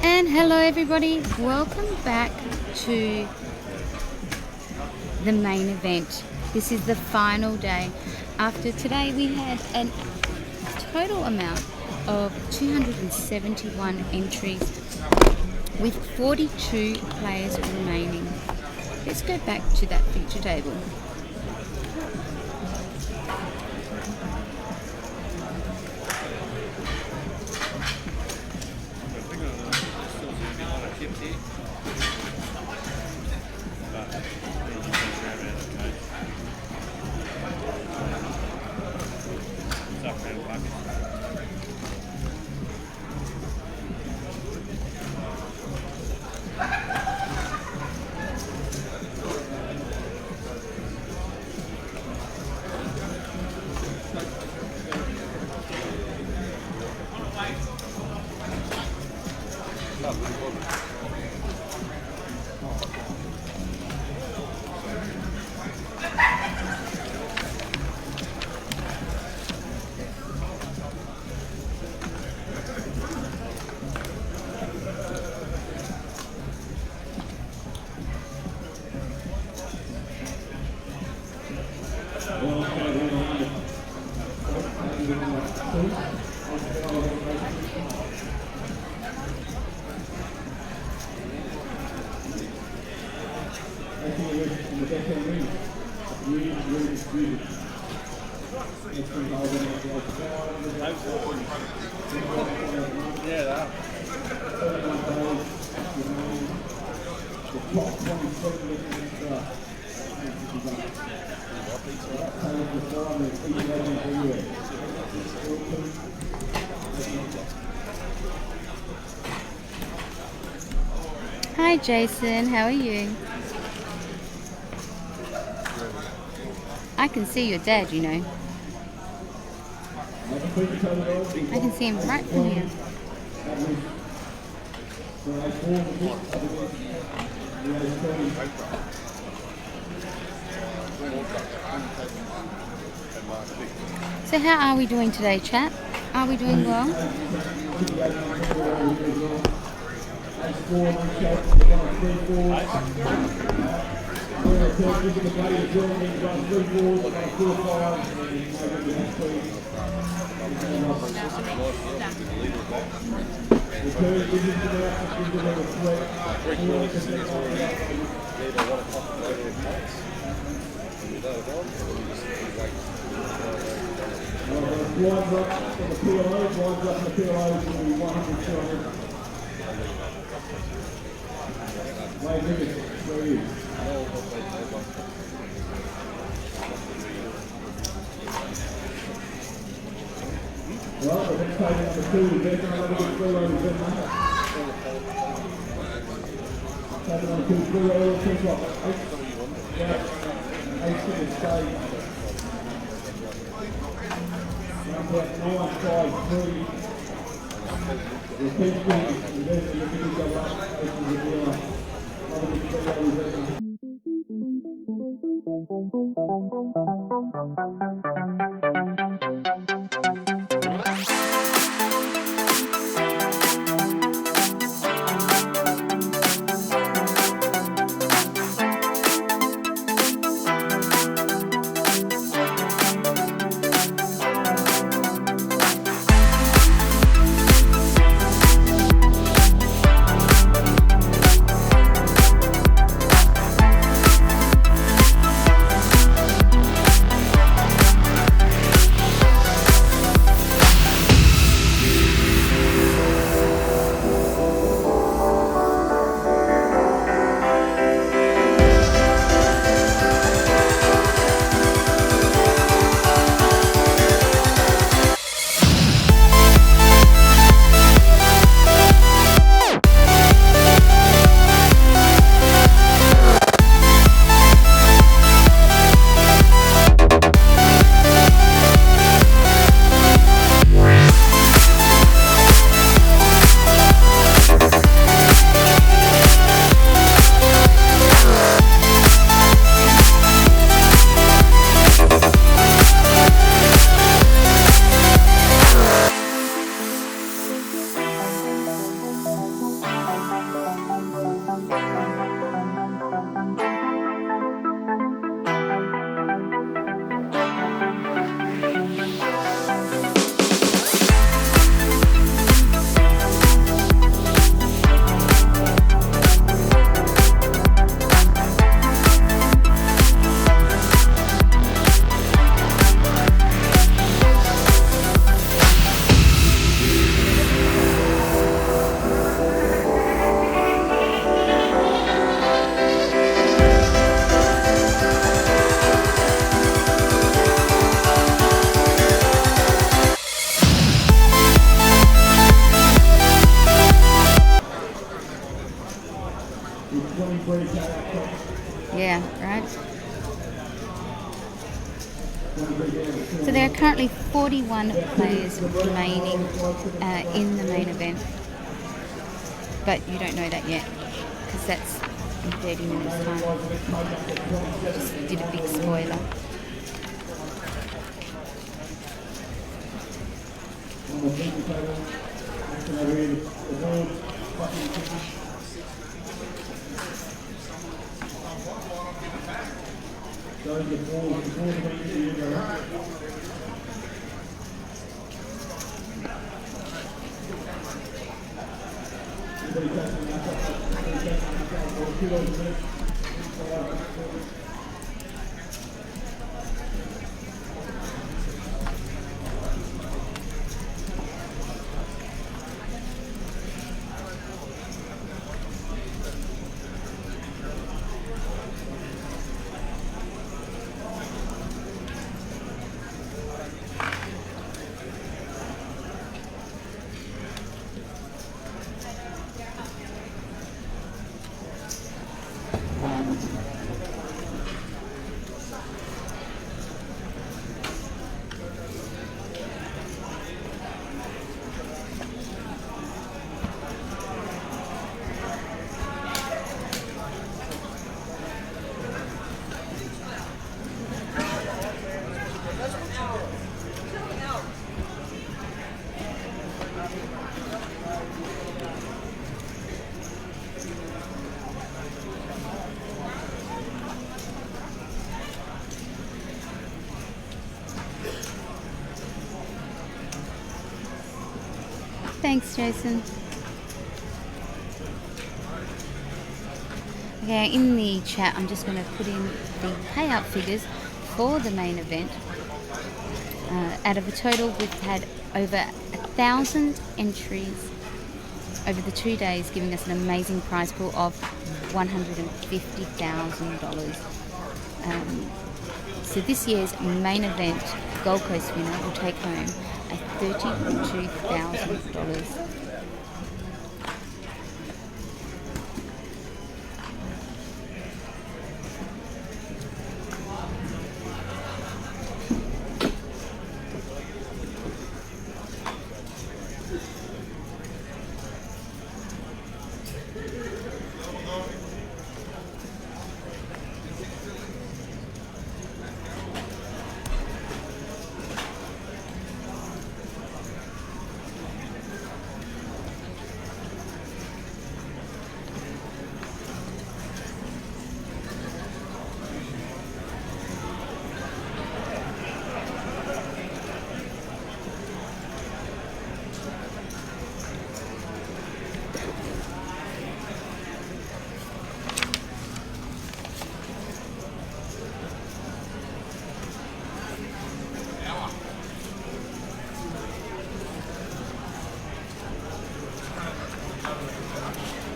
And hello everybody, welcome back to the main event. This is the final day. After today we had a total amount of 271 entries with 42 players remaining. Let's go back to that feature table. Hi Jason, how are you? I can see your dad, you know. I can see him right from here. So how are we doing today, chat? Are we doing well? Yeah, right. So there are currently 41 players remaining in the main event, but you don't know that yet because that's in 30 minutes time. Just did a big spoiler. Thanks, Jason. Okay, in the chat, I'm just going to put in the payout figures for the main event. Out of a total, we've had over 1,000 entries over the 2 days, giving us an amazing prize pool of $150,000. So this year's main event Gold Coast winner will take home $32,000.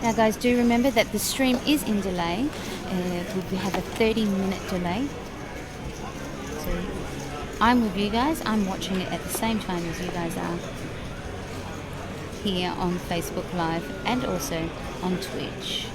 Now guys, do remember that the stream is in delay. We have a 30-minute delay. So I'm with you guys. I'm watching it at the same time as you guys are here on Facebook Live and also on Twitch.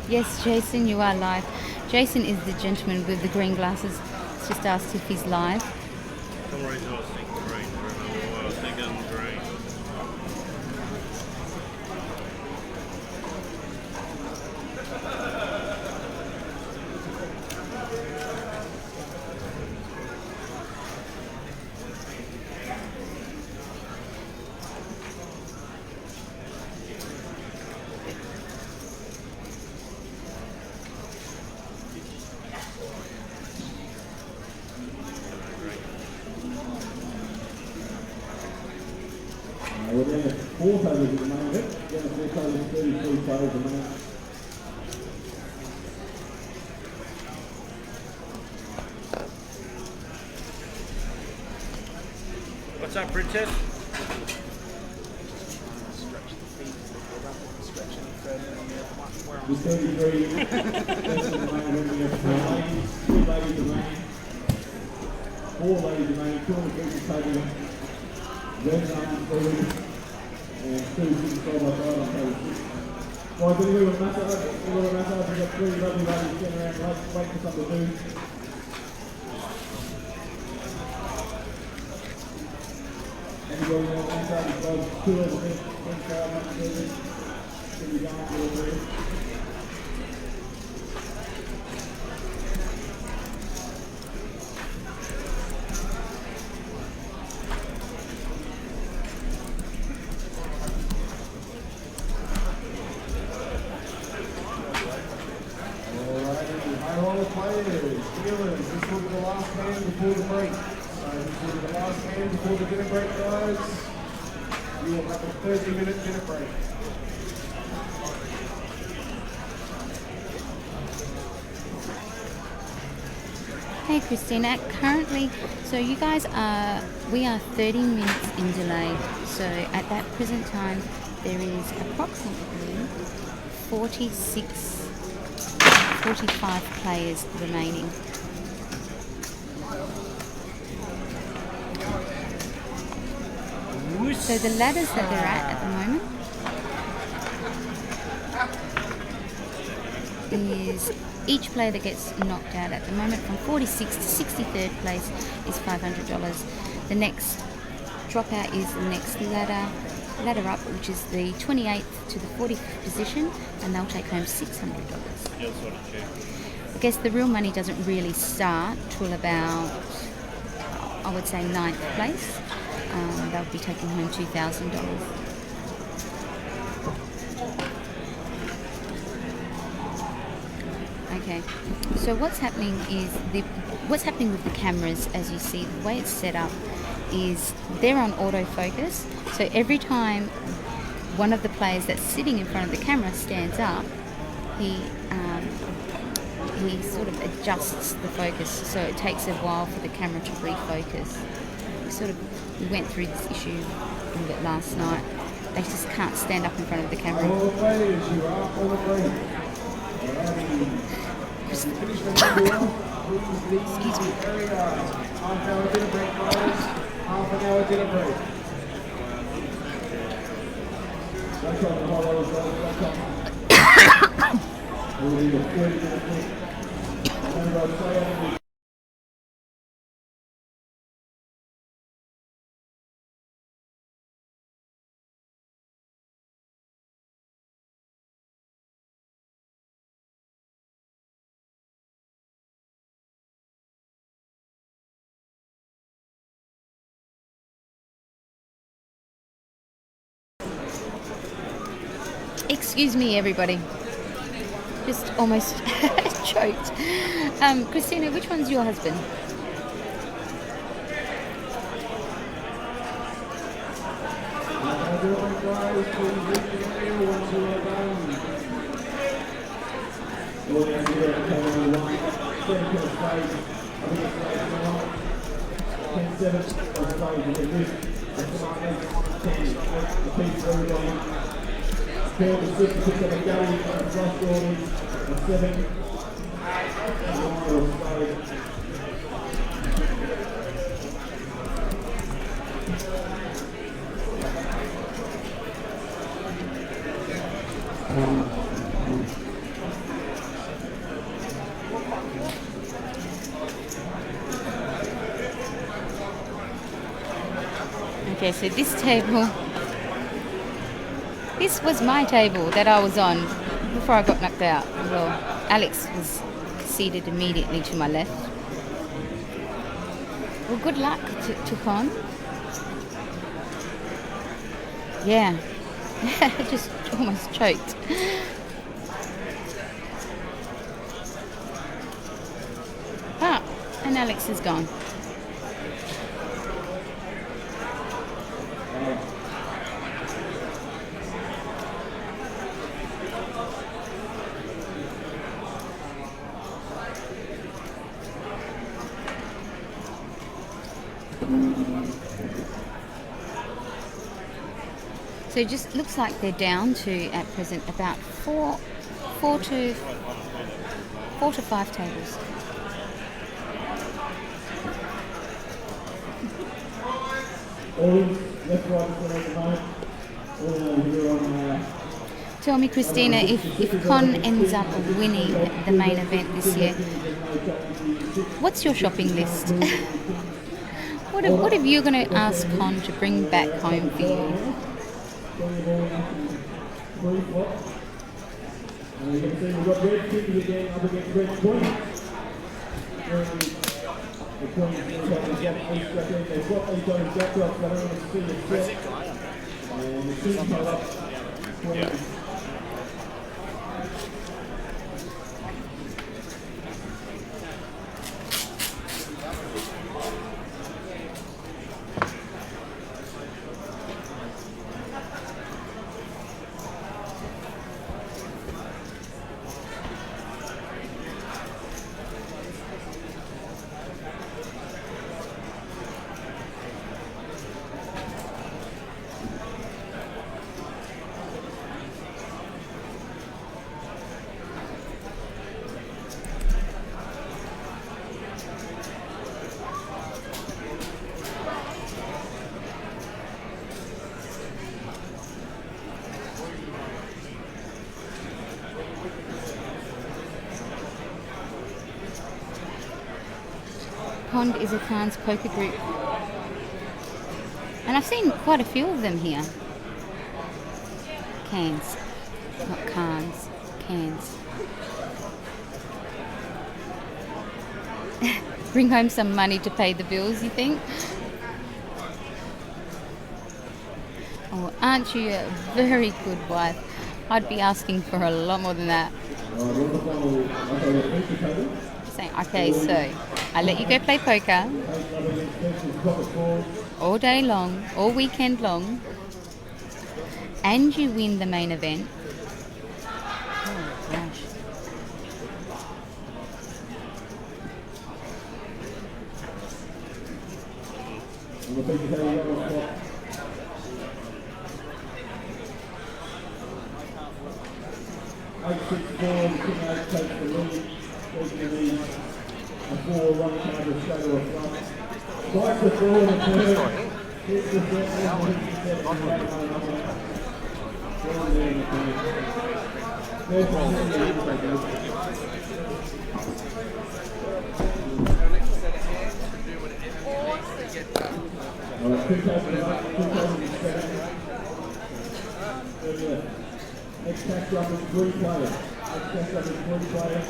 Yes, Jason, you are live. Jason is the gentleman with the green glasses. He's just asked if he's live. For some reason I was thinking green. I don't know why I was thinking green. We're down to 4 tables at the moment. Down to 4 tables, 33 tables at the moment. What's up, Princess? With 33 tables at the moment, we have 4 ladies, 2 ladies remaining. 4 ladies remaining, 2 on the previous table. Red arm forward, and 2 sitting side by side on table 6. Guys, anybody want a massage? Anybody want a massage? We've got 3 lovely ladies sitting around waiting for something to do. Anybody want a massage? Guys, 2 over there, 1 side, 1 service. Can you go up a little bit? This will be the last hand before the break. So this will be the last hand before the dinner break, guys. You will have a 30-minute dinner break. Hey Christina, currently, so you guys we are 30 minutes in delay. So at that present time, there is approximately 45 players remaining. So the ladders that they're at the moment is each player that gets knocked out at the moment from 46th to 63rd place is $500. The next dropout is the next ladder up, which is the 28th to the 45th position, and they'll take home $600. I guess the real money doesn't really start till about, I would say, 9th place. They'll be taking home $2,000. Okay, so what's happening with the cameras, as you see, the way it's set up is they're on autofocus. So every time one of the players that's sitting in front of the camera stands up, he sort of adjusts the focus, so it takes a while for the camera to refocus. We went through this issue a little bit last night. They just can't stand up in front of the camera. All the players, you are all the players. Finish the number one. Excuse me. Very hard. Half an hour dinner break, guys. Half an hour dinner break. That's on the whole other side. That's on. We'll leave a 30-minute break. Excuse me, everybody. Just almost choked. Christina, which one's your husband? Okay, so this table, this was my table that I was on before I got knocked out. Well, Alex was seated immediately to my left. Well, good luck to Con. Yeah, I just almost choked. Ah, and Alex is gone. So it just looks like they're down to, at present, about four to 5 tables. All left, right, at the moment. All here on Tell me, Christina, if Con ends up winning the main event this year, what's your shopping list? What if you're going to ask Con to bring back home for you? You can see we've got Red City again up against Red Point. The Queen's going to have East Record. They've got these guys jacked up, but I don't want to see it set. And the team cut up. Pond is a Khan's poker group. And I've seen quite a few of them here. Cans. Not Khans. Cans. Bring home some money to pay the bills, you think? Oh, aren't you a very good wife? I'd be asking for a lot more than that. Saying, okay, so I let you go play poker all day long, all weekend long, and you win the main event. Oh gosh. Next catch up is 3 players. Next catch up is 3 players.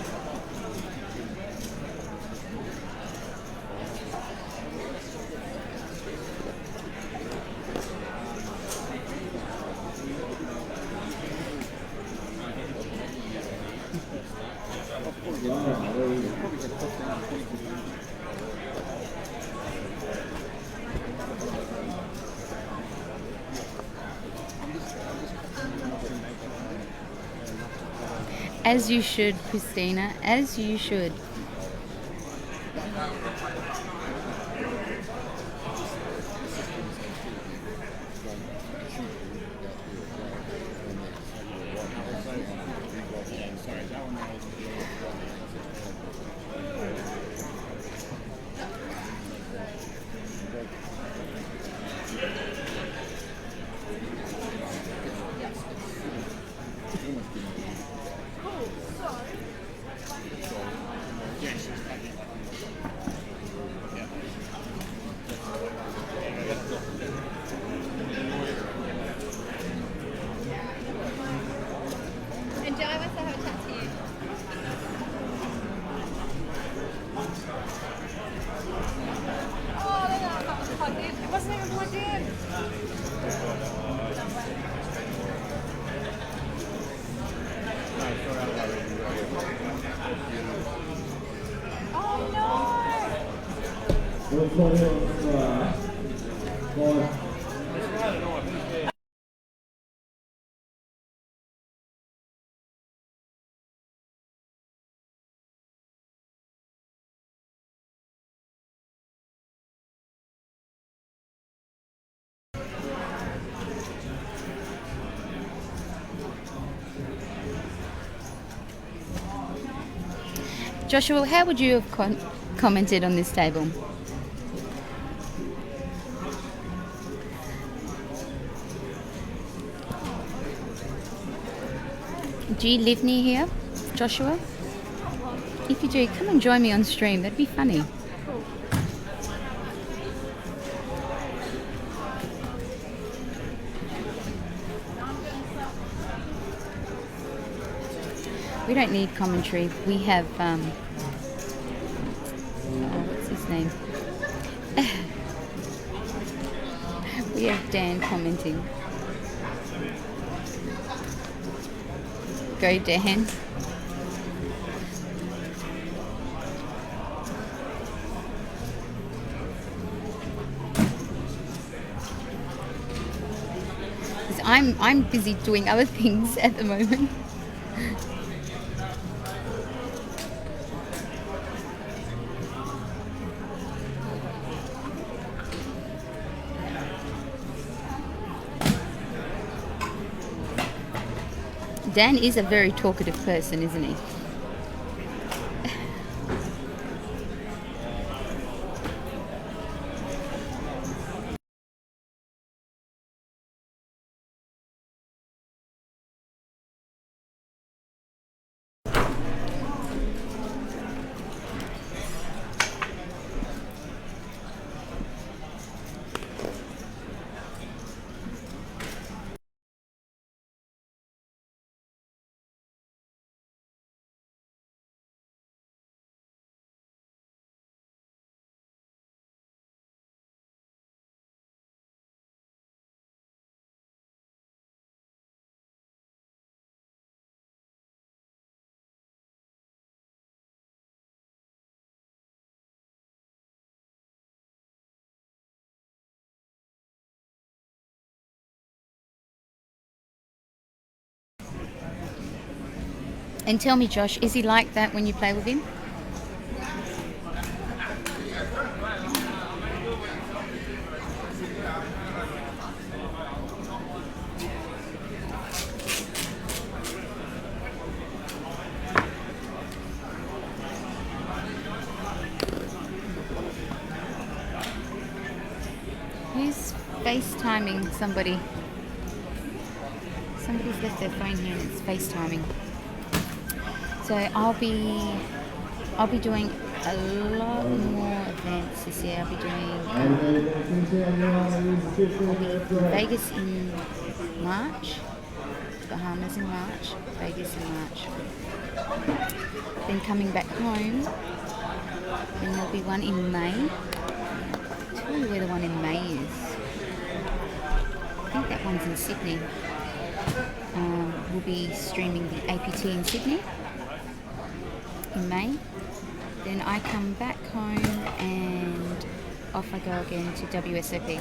As you should, Christina, as you should. Well, it's not here. Joshua, how would you have commented on this table? Do you live near here, Joshua? If you do, come and join me on stream. That'd be funny. We don't need commentary. We have, what's his name? We have Dan commenting. Go, Dan. I'm busy doing other things at the moment. Dan is a very talkative person, isn't he? And tell me, Josh, is he like that when you play with him? Who's FaceTiming somebody? Somebody's left their phone here and it's FaceTiming. So I'll be doing a lot more events this year. I'll be in Vegas in March, Bahamas in March, Vegas in March. Then coming back home, then there'll be one in May. I'll tell you where the one in May is. I think that one's in Sydney. We'll be streaming the APT in Sydney in May. Then I come back home and off I go again to WSOP.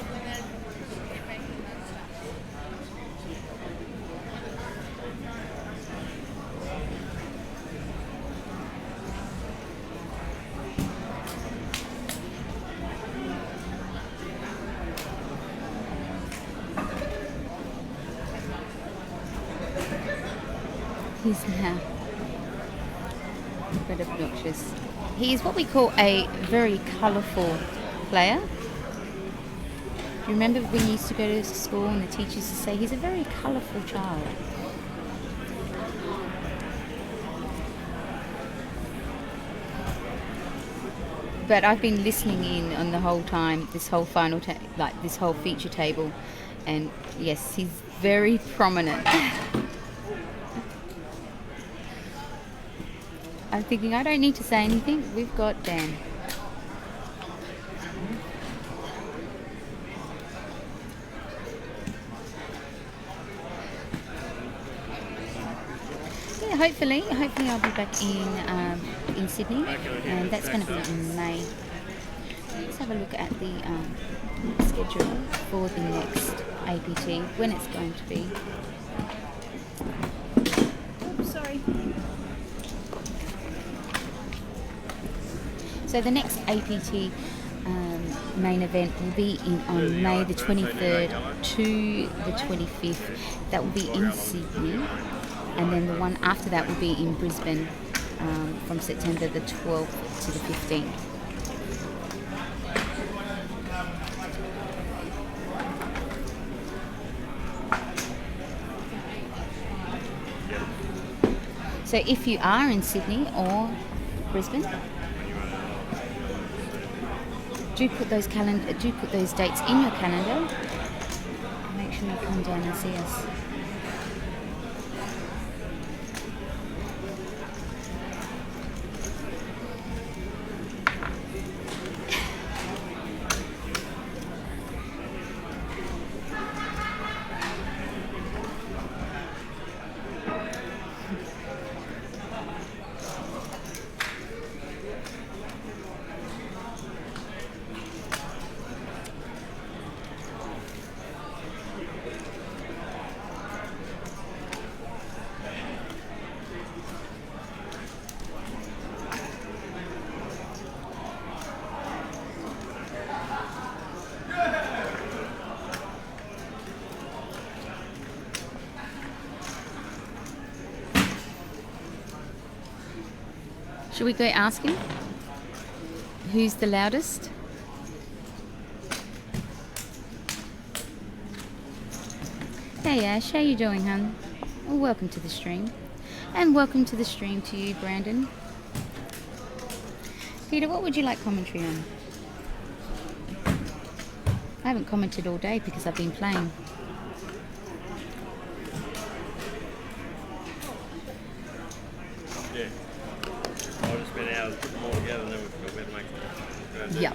He's now a bit obnoxious. He is what we call a very colourful player. You remember when you used to go to school and the teachers used to say he's a very colourful child. But I've been listening in on the whole time, this whole this whole feature table, and yes, he's very prominent. I'm thinking I don't need to say anything. We've got Dan. Yeah, hopefully I'll be back in Sydney, and that's going to be in May. Let's have a look at the schedule for the next APT, when it's going to be. Oops, sorry. So the next APT main event will be on May the 23rd to the 25th. That will be in Sydney, and then the one after that will be in Brisbane from September the 12th to the 15th. So if you are in Sydney or Brisbane, do put those dates in your calendar. Make sure you come down and see us. Should we go ask him who's the loudest? Hey Ash, how you doing, hun? Well, welcome to the stream. And welcome to the stream to you, Brandon. Peter, what would you like commentary on? I haven't commented all day because I've been playing. Yeah. I just spent hours putting them all together and then we forgot where to make them. Yep.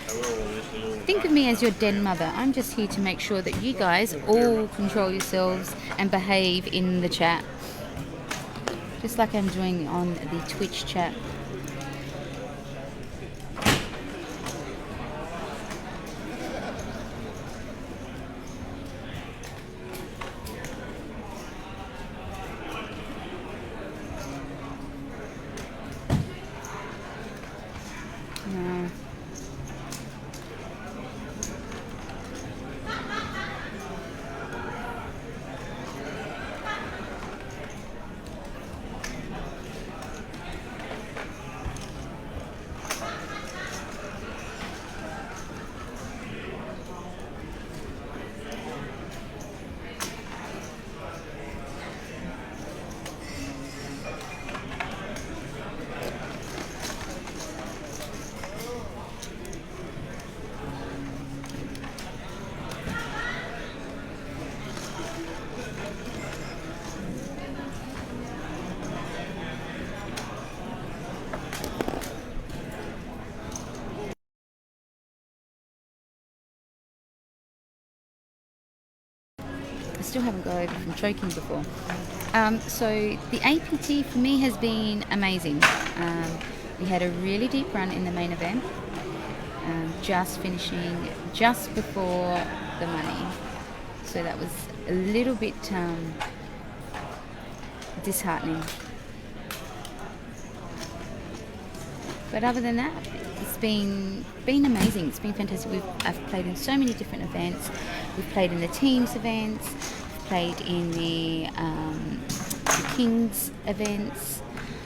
So we're all listening all the Think of time. me as your den mother. I'm just here to make sure that you guys all control yourselves and behave in the chat. Just like I'm doing on the Twitch chat. No. I still haven't got over from choking before. So the APT for me has been amazing. We had a really deep run in the main event, just finishing just before the money. So that was a little bit disheartening. But other than that, it's been amazing. It's been fantastic. I've played in so many different events. We've played in the teams events. We've played in the Kings events.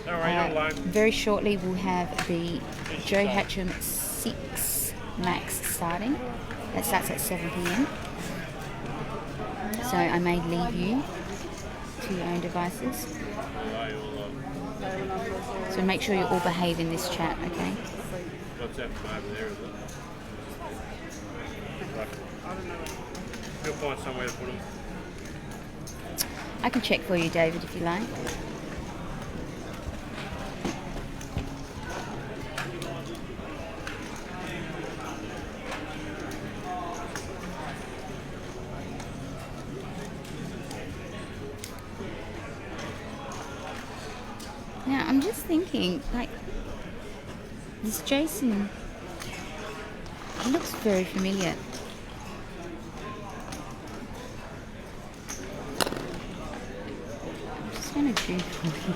All right, you're alone. Very shortly, we'll have the Joe Hatcham 6 Max starting. That starts at 7 p.m. So I may leave you to your own devices. So make sure you all behave in this chat, okay? What's that from over there, is it? Right. You'll find somewhere to put them. I can check for you, David, if you like. Now, I'm just thinking, like, this Jason, he looks very familiar. I'm just going to Google him.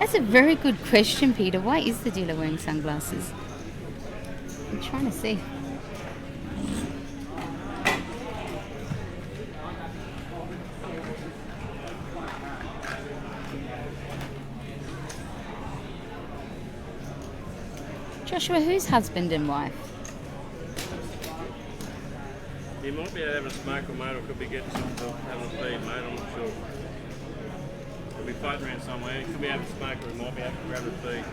That's a very good question, Peter. Why is the dealer wearing sunglasses? I'm trying to see. Joshua, who's husband and wife? You might be having a smoke or mate, or could be getting something to having a feed, mate. I'm not sure. Could be floating around somewhere. He could be having a smoke, or he might be having to grab a feed.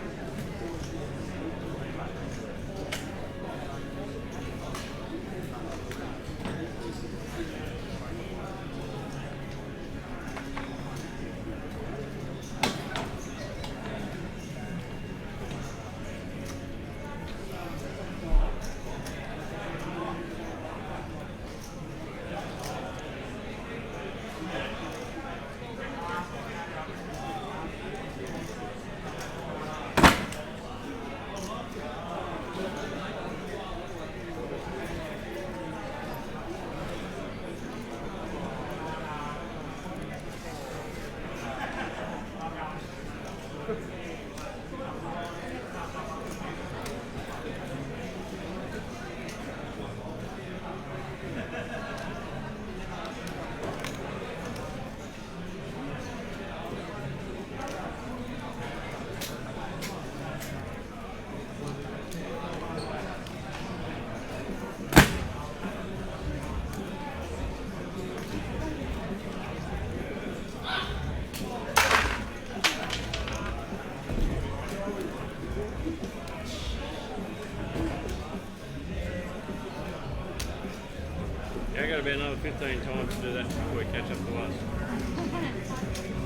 Got to be another 15 times to do that before he catch up to us.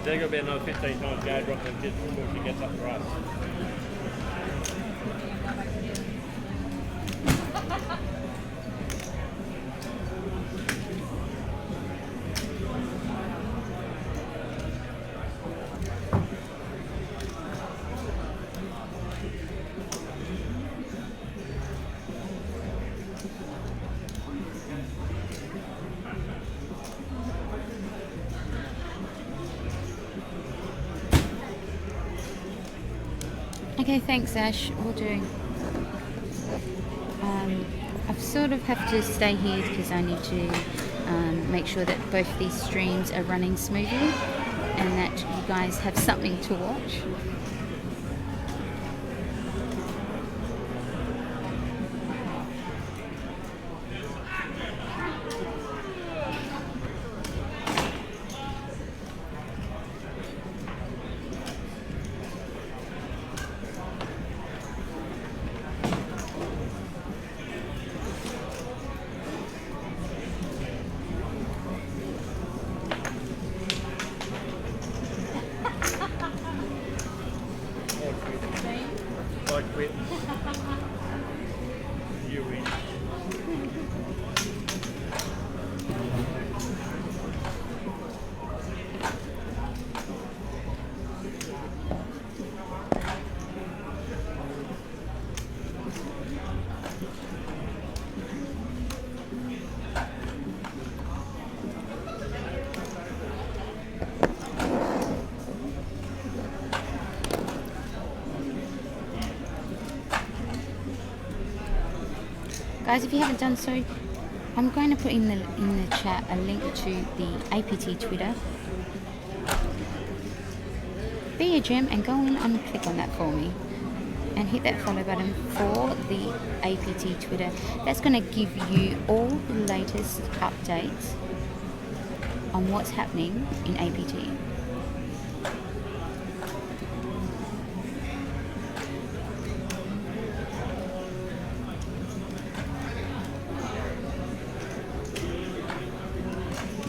There's got to be another 15 times go drop them kids before she gets up to us. Okay, thanks Ash, will do. I sort of have to stay here because I need to make sure that both these streams are running smoothly and that you guys have something to watch. Guys, if you haven't done so, I'm going to put in the chat a link to the APT Twitter. Be a gem and go in and click on that for me. And hit that follow button for the APT Twitter. That's going to give you all the latest updates on what's happening in APT.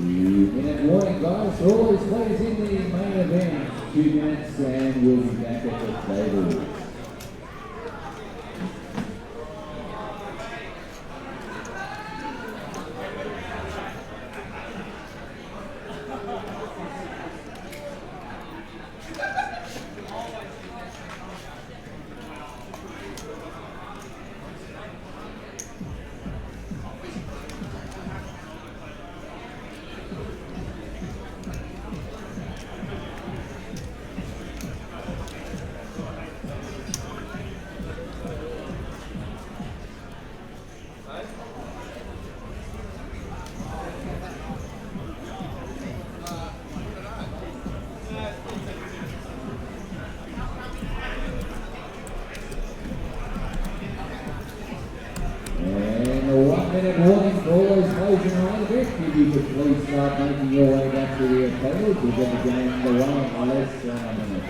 Minute warning, guys. For all these players in the main event, 2 minutes, and we'll be back at the table. And a 1 minute warning for all those players in the main event. If you could please start making your way back to the tables, we'll get the game underway in less than a minute.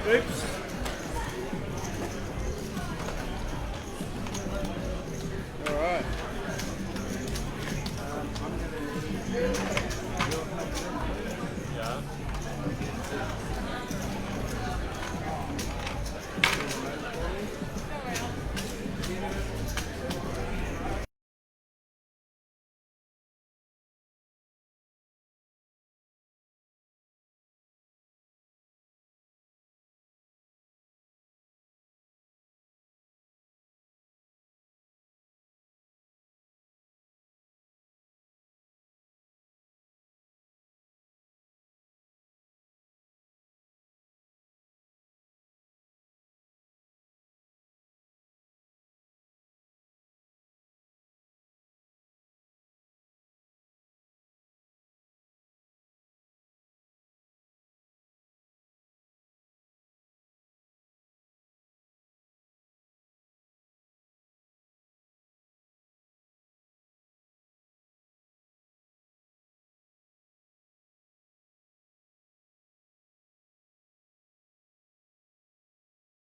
Oops.